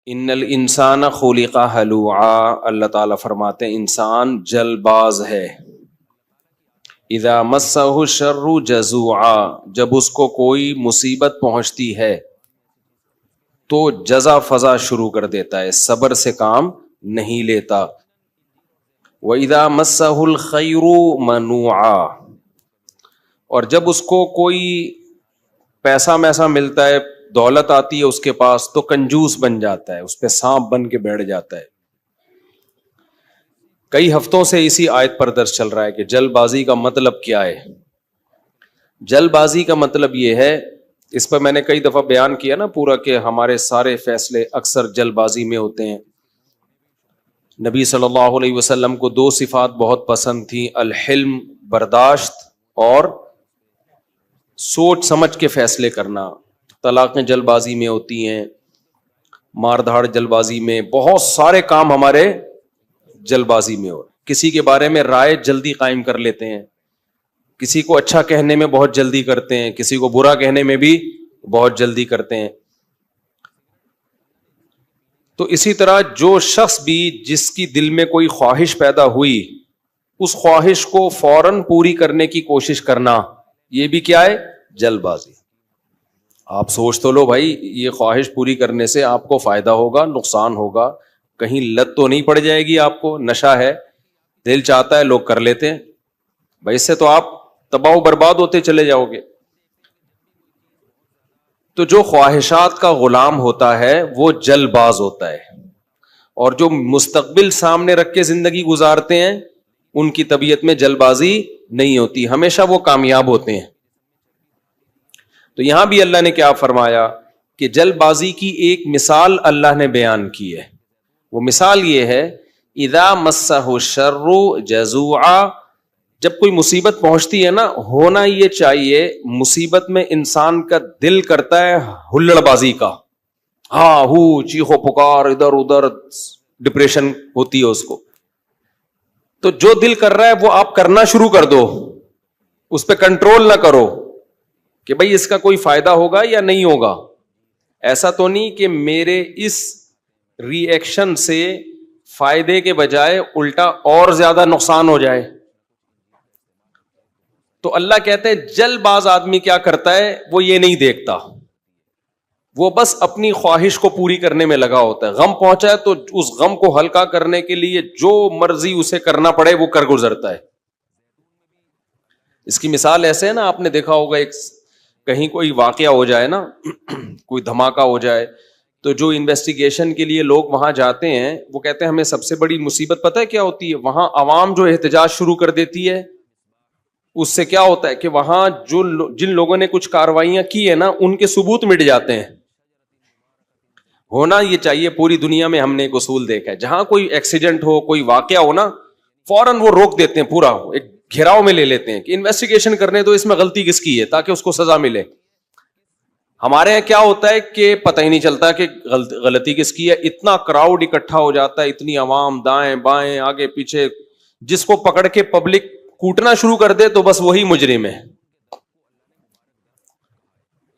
ان الانسان خلق ہلوعا، اللہ تعالیٰ فرماتے ہیں انسان جل باز ہے. اذا مسہ الشر جزوعا، جب اس کو کوئی مصیبت پہنچتی ہے تو جزا فضا شروع کر دیتا ہے، صبر سے کام نہیں لیتا. وَإِذَا مَسَّهُ الْخَيْرُ مَنُوعًا، اور جب اس کو کوئی پیسہ میسا ملتا ہے، دولت آتی ہے اس کے پاس، تو کنجوس بن جاتا ہے، اس پہ سانپ بن کے بیٹھ جاتا ہے. کئی ہفتوں سے اسی آیت پر درس چل رہا ہے کہ جلد بازی کا مطلب کیا ہے. جلد بازی کا مطلب یہ ہے، اس پر میں نے کئی دفعہ بیان کیا نا پورا، کہ ہمارے سارے فیصلے اکثر جلد بازی میں ہوتے ہیں. نبی صلی اللہ علیہ وسلم کو دو صفات بہت پسند تھیں، الحلم برداشت، اور سوچ سمجھ کے فیصلے کرنا. طلاقیں جلد بازی میں ہوتی ہیں، مار دھاڑ جلد بازی میں، بہت سارے کام ہمارے جلد بازی میں ہو. کسی کے بارے میں رائے جلدی قائم کر لیتے ہیں، کسی کو اچھا کہنے میں بہت جلدی کرتے ہیں، کسی کو برا کہنے میں بھی بہت جلدی کرتے ہیں. تو اسی طرح جو شخص بھی جس کی دل میں کوئی خواہش پیدا ہوئی، اس خواہش کو فوراً پوری کرنے کی کوشش کرنا، یہ بھی کیا ہے؟ جلد بازی. آپ سوچ تو لو بھائی، یہ خواہش پوری کرنے سے آپ کو فائدہ ہوگا، نقصان ہوگا، کہیں لت تو نہیں پڑ جائے گی آپ کو؟ نشہ ہے، دل چاہتا ہے، لوگ کر لیتے ہیں بھائی، اس سے تو آپ تباہ و برباد ہوتے چلے جاؤ گے. تو جو خواہشات کا غلام ہوتا ہے وہ جلد باز ہوتا ہے، اور جو مستقبل سامنے رکھ کے زندگی گزارتے ہیں ان کی طبیعت میں جلد بازی نہیں ہوتی، ہمیشہ وہ کامیاب ہوتے ہیں. تو یہاں بھی اللہ نے کیا فرمایا کہ جلد بازی کی ایک مثال اللہ نے بیان کی ہے. وہ مثال یہ ہے، اذا مسہ الشر جزوعا، جب کوئی مصیبت پہنچتی ہے نا، ہونا یہ چاہیے مصیبت میں انسان کا دل کرتا ہے ہلڑ بازی کا، ہاں ہو چیخو پکار، ادھر ادھر ڈپریشن ہوتی ہے اس کو. تو جو دل کر رہا ہے وہ آپ کرنا شروع کر دو، اس پہ کنٹرول نہ کرو کہ بھئی اس کا کوئی فائدہ ہوگا یا نہیں ہوگا. ایسا تو نہیں کہ میرے اس ری ایکشن سے فائدے کے بجائے الٹا اور زیادہ نقصان ہو جائے. تو اللہ کہتے ہیں جلد باز آدمی کیا کرتا ہے، وہ یہ نہیں دیکھتا، وہ بس اپنی خواہش کو پوری کرنے میں لگا ہوتا ہے. غم پہنچا ہے تو اس غم کو ہلکا کرنے کے لیے جو مرضی اسے کرنا پڑے وہ کر گزرتا ہے. اس کی مثال ایسے ہے نا، آپ نے دیکھا ہوگا، ایک کہیں کوئی واقعہ ہو جائے نا، کوئی دھماکہ ہو جائے، تو جو انویسٹیگیشن کے لیے لوگ وہاں جاتے ہیں وہ کہتے ہیں ہمیں سب سے بڑی مصیبت پتہ ہے کیا ہوتی ہے؟ وہاں عوام جو احتجاج شروع کر دیتی ہے، اس سے کیا ہوتا ہے کہ وہاں جن لوگوں نے کچھ کارروائیاں کی ہیں نا، ان کے ثبوت مٹ جاتے ہیں. ہونا یہ چاہیے، پوری دنیا میں ہم نے ایک اصول دیکھا ہے، جہاں کوئی ایکسیڈنٹ ہو، کوئی واقعہ ہو نا، فوراً وہ روک دیتے ہیں، پورا ایک گھیراؤ میں لے لیتے ہیں کہ انویسٹیگیشن کرنے تو اس میں غلطی کس کی ہے تاکہ اس کو سزا ملے. ہمارے یہاں کیا ہوتا ہے کہ پتہ ہی نہیں چلتا کہ غلطی کس کی ہے، اتنا کراؤڈ اکٹھا ہو جاتا ہے، اتنی عوام دائیں بائیں آگے پیچھے، جس کو پکڑ کے پبلک کوٹنا شروع کر دے تو بس وہی مجرم ہے.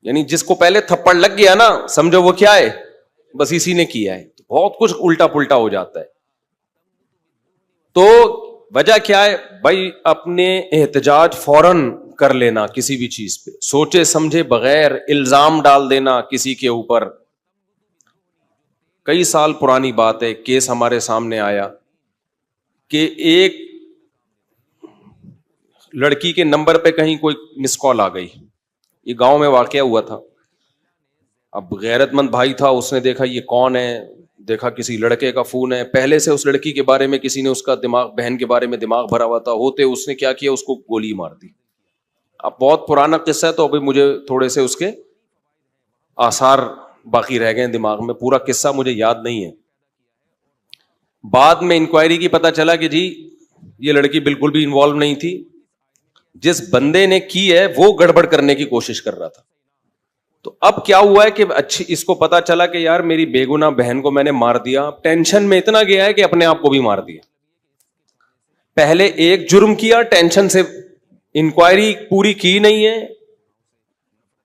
یعنی جس کو پہلے تھپڑ لگ گیا نا، سمجھو وہ کیا ہے، بس اسی نے کیا ہے. بہت کچھ الٹا پلٹا ہو جاتا ہے. تو وجہ کیا ہے بھائی؟ اپنے احتجاج فوراً کر لینا کسی بھی چیز پہ، سوچے سمجھے بغیر الزام ڈال دینا کسی کے اوپر. کئی سال پرانی بات ہے، کیس ہمارے سامنے آیا کہ ایک لڑکی کے نمبر پہ کہیں کوئی مس کال آ گئی. یہ گاؤں میں واقعہ ہوا تھا. اب غیرت مند بھائی تھا، اس نے دیکھا یہ کون ہے، دیکھا کسی لڑکے کا فون ہے، پہلے سے اس لڑکی کے بارے میں کسی نے اس کا دماغ، بہن کے بارے میں دماغ بھرا ہوا تھا، ہوتے اس نے کیا کیا، اس کو گولی مار دی. اب بہت پرانا قصہ ہے تو ابھی مجھے تھوڑے سے اس کے آثار باقی رہ گئے دماغ میں، پورا قصہ مجھے یاد نہیں ہے. بعد میں انکوائری کی پتہ چلا کہ جی یہ لڑکی بالکل بھی انوالو نہیں تھی، جس بندے نے کی ہے وہ گڑبڑ کرنے کی کوشش کر رہا تھا. تو اب کیا ہوا ہے کہ اچھی اس کو پتا چلا کہ یار میری بے گناہ بہن کو میں نے مار دیا. ٹینشن میں اتنا گیا ہے کہ اپنے آپ کو بھی مار دیا. پہلے ایک جرم کیا، ٹینشن سے انکوائری پوری کی نہیں ہے،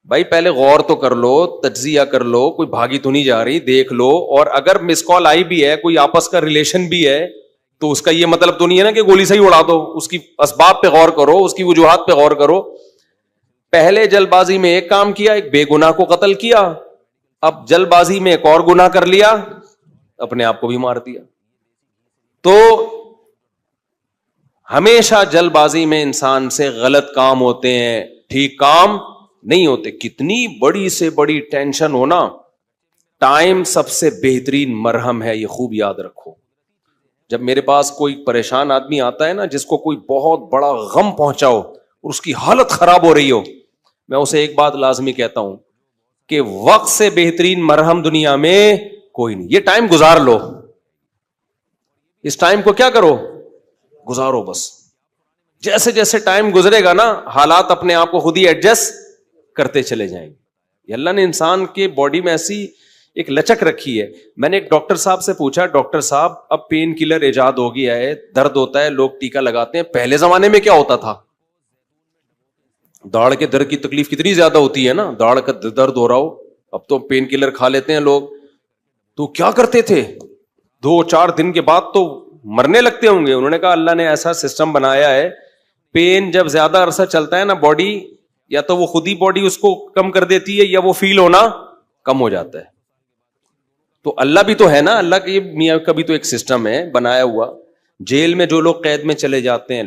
بھائی پہلے غور تو کر لو, تجزیہ کر لو, کوئی بھاگی تو نہیں جا رہی, دیکھ لو. اور اگر مس کال آئی بھی ہے, کوئی آپس کا ریلیشن بھی ہے, تو اس کا یہ مطلب تو نہیں ہے نا کہ گولی سے ہی اڑا دو. اس کی اسباب پہ غور کرو, اس کی وجوہات پہ غور کرو. پہلے جلد بازی میں ایک کام کیا, ایک بے گناہ کو قتل کیا, اب جلد بازی میں ایک اور گناہ کر لیا, اپنے آپ کو بھی مار دیا. تو ہمیشہ جلد بازی میں انسان سے غلط کام ہوتے ہیں, ٹھیک کام نہیں ہوتے. کتنی بڑی سے بڑی ٹینشن ہونا, ٹائم سب سے بہترین مرہم ہے, یہ خوب یاد رکھو. جب میرے پاس کوئی پریشان آدمی آتا ہے نا, جس کو کوئی بہت بڑا غم پہنچا ہو اور اس کی حالت خراب ہو رہی ہو, میں اسے ایک بات لازمی کہتا ہوں کہ وقت سے بہترین مرہم دنیا میں کوئی نہیں. یہ ٹائم گزار لو, اس ٹائم کو کیا کرو, گزارو بس. جیسے جیسے ٹائم گزرے گا نا, حالات اپنے آپ کو خود ہی ایڈجسٹ کرتے چلے جائیں گے. اللہ نے انسان کے باڈی میں ایسی ایک لچک رکھی ہے. میں نے ایک ڈاکٹر صاحب سے پوچھا, ڈاکٹر صاحب اب پین کلر ایجاد ہو گیا ہے, درد ہوتا ہے, لوگ ٹیکا لگاتے ہیں, پہلے زمانے میں کیا ہوتا تھا؟ داڑھ کے درد کی تکلیف کتنی زیادہ ہوتی ہے نا, داڑھ کا درد ہو رہا ہو, اب تو پین کلر کھا لیتے ہیں لوگ. تو کیا کرتے تھے, 2-4 دن کے بعد تو مرنے لگتے ہوں گے. انہوں نے کہا اللہ نے ایسا سسٹم بنایا ہے, پین جب زیادہ عرصہ چلتا ہے نا باڈی, یا تو وہ خود ہی باڈی اس کو کم کر دیتی ہے, یا وہ فیل ہونا کم ہو جاتا ہے. تو اللہ بھی تو ہے نا, اللہ کی میاں کا بھی تو ایک سسٹم ہے بنایا ہوا. جیل میں جو لوگ قید میں چلے جاتے ہیں,